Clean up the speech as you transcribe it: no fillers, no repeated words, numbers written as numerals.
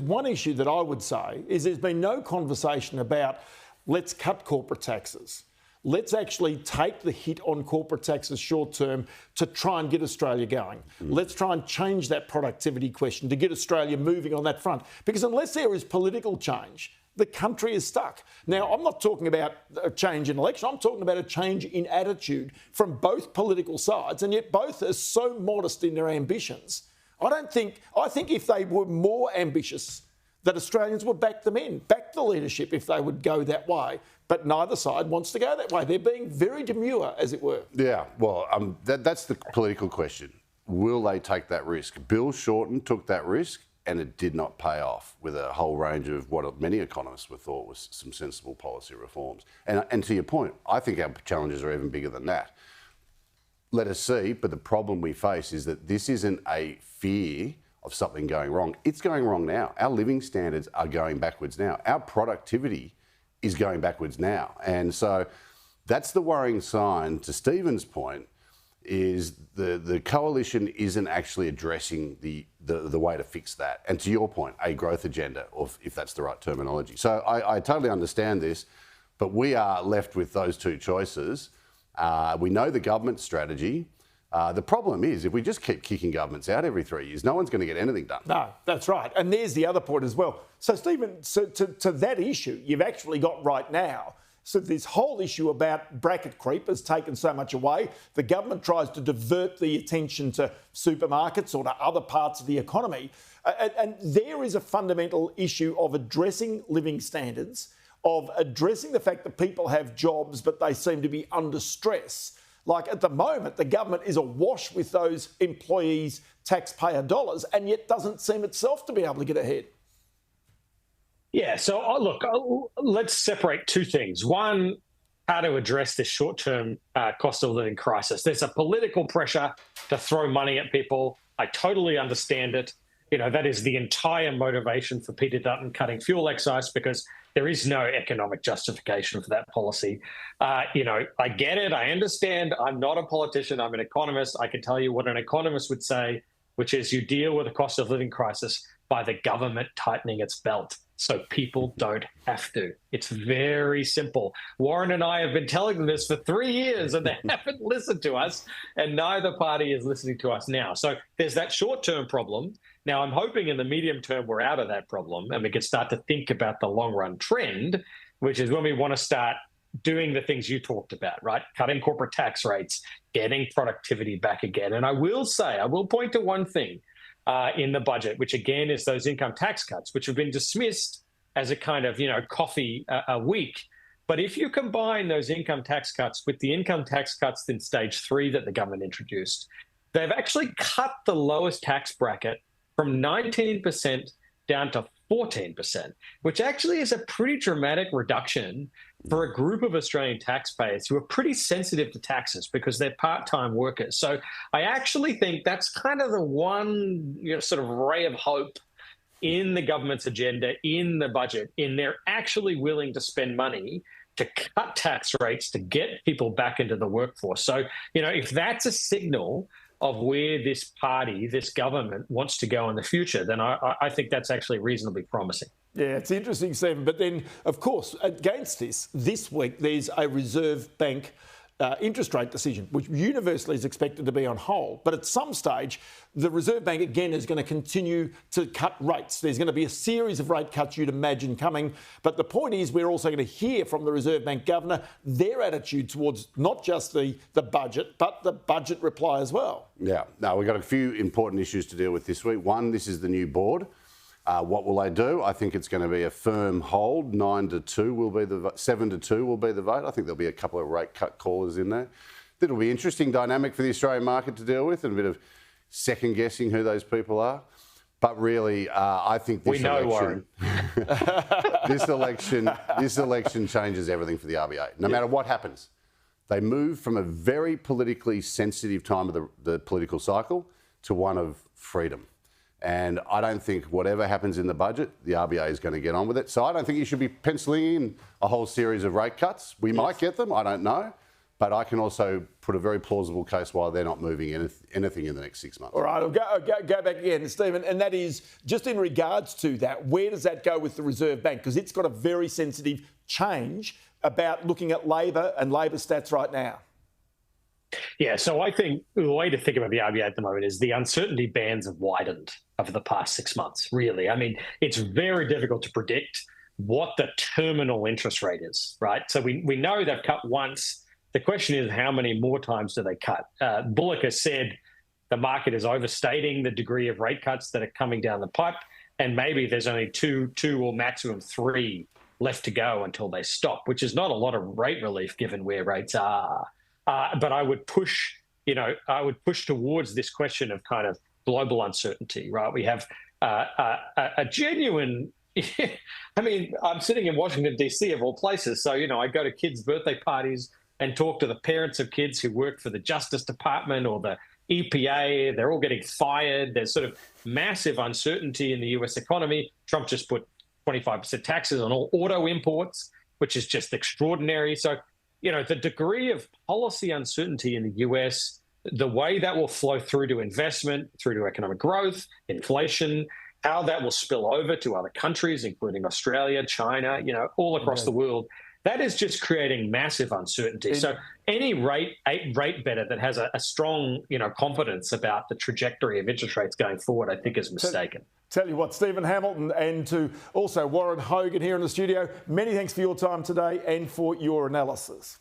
one issue that I would say is there's been no conversation about let's cut corporate taxes. Let's actually take the hit on corporate taxes short term to try and get Australia going. Let's try and change that productivity question to get Australia moving on that front. Because unless there is political change, the country is stuck. Now, I'm not talking about a change in election. I'm talking about a change in attitude from both political sides, and yet both are so modest in their ambitions. I think if they were more ambitious, that Australians would back them in, back the leadership if they would go that way. But neither side wants to go that way. They're being very demure, as it were. Yeah, well, that's the political question. Will they take that risk? Bill Shorten took that risk and it did not pay off with a whole range of what many economists would thought was some sensible policy reforms. And to your point, I think our challenges are even bigger than that. Let us see, but the problem we face is that this isn't a fear of something going wrong. It's going wrong now. Our living standards are going backwards now. Our productivity is going backwards now. And so that's the worrying sign, to Stephen's point, is the coalition isn't actually addressing the way to fix that. And to your point, a growth agenda, or if that's the right terminology. So I totally understand this, but we are left with those two choices. We know the government strategy. The problem is, if we just keep kicking governments out every 3 years, no one's going to get anything done. No, that's right. And there's the other point as well. So, Stephen, to that issue, you've actually got right now, so this whole issue about bracket creep has taken so much away. The government tries to divert the attention to supermarkets or to other parts of the economy. And there is a fundamental issue of addressing living standards, of addressing the fact that people have jobs, but they seem to be under stress. Like at the moment, the government is awash with those employees' taxpayer dollars and yet doesn't seem itself to be able to get ahead. Yeah, so look, let's separate two things. One, how to address this short-term cost of living crisis. There's a political pressure to throw money at people. I totally understand it. You know, that is the entire motivation for Peter Dutton cutting fuel excise, because there is no economic justification for that policy. You know, I get it. I understand. I'm not a politician. I'm an economist. I can tell you what an economist would say, which is you deal with the cost of living crisis by the government tightening its belt so people don't have to. It's very simple. Warren and I have been telling them this for 3 years and they haven't listened to us, and neither party is listening to us now. So there's that short-term problem. Now, I'm hoping in the medium term we're out of that problem and we can start to think about the long-run trend, which is when we want to start doing the things you talked about, right? Cutting corporate tax rates, getting productivity back again. And I will say, I will point to one thing in the budget, which again is those income tax cuts, which have been dismissed as a kind of, coffee a week. But if you combine those income tax cuts with the income tax cuts in stage 3 that the government introduced, they've actually cut the lowest tax bracket from 19% down to 14%, which actually is a pretty dramatic reduction for a group of Australian taxpayers who are pretty sensitive to taxes because they're part-time workers. So I actually think that's kind of the one sort of ray of hope in the government's agenda, in the budget, in they're actually willing to spend money to cut tax rates to get people back into the workforce. So, if that's a signal of where this party, this government wants to go in the future, then I think that's actually reasonably promising. Yeah, it's interesting, Stephen. But then, of course, against this week, there's a Reserve Bank interest rate decision, which universally is expected to be on hold. But at some stage, the Reserve Bank, again, is going to continue to cut rates. There's going to be a series of rate cuts you'd imagine coming. But the point is, we're also going to hear from the Reserve Bank governor their attitude towards not just the budget, but the budget reply as well. Yeah. Now, we've got a few important issues to deal with this week. One, this is the new board. What will they do? I think it's going to be a firm hold. 9-2 will be the vote. 7-2 will be the vote. I think there'll be a couple of rate cut callers in there. It'll be an interesting dynamic for the Australian market to deal with, and a bit of second guessing who those people are. But really, I think this this election changes everything for the RBA. No matter what happens, they move from a very politically sensitive time of the political cycle to one of freedom. And I don't think whatever happens in the budget, the RBA is going to get on with it. So I don't think you should be penciling in a whole series of rate cuts. We might get them, I don't know. But I can also put a very plausible case why they're not moving anything in the next 6 months. All right, I'll go back again, Stephen, and that is just in regards to that, where does that go with the Reserve Bank? Because it's got a very sensitive change about looking at labour and labour stats right now. Yeah, so I think the way to think about the RBA at the moment is the uncertainty bands have widened over the past 6 months, really. I mean, it's very difficult to predict what the terminal interest rate is, right? So we know they've cut once. The question is, how many more times do they cut? Bullock has said the market is overstating the degree of rate cuts that are coming down the pipe, and maybe there's only two or maximum three left to go until they stop, which is not a lot of rate relief given where rates are. But I would push towards this question of kind of global uncertainty, right? We have a genuine. I mean, I'm sitting in Washington, D.C., of all places. So, I go to kids' birthday parties and talk to the parents of kids who work for the Justice Department or the EPA. They're all getting fired. There's sort of massive uncertainty in the U.S. economy. Trump just put 25% taxes on all auto imports, which is just extraordinary. So, the degree of policy uncertainty in the US, the way that will flow through to investment, through to economic growth, inflation, how that will spill over to other countries, including Australia, China, all across the world, that is just creating massive uncertainty. So any rate better that has a strong, confidence about the trajectory of interest rates going forward, I think is mistaken. Tell you what, Stephen Hamilton, and to also Warren Hogan here in the studio, many thanks for your time today and for your analysis.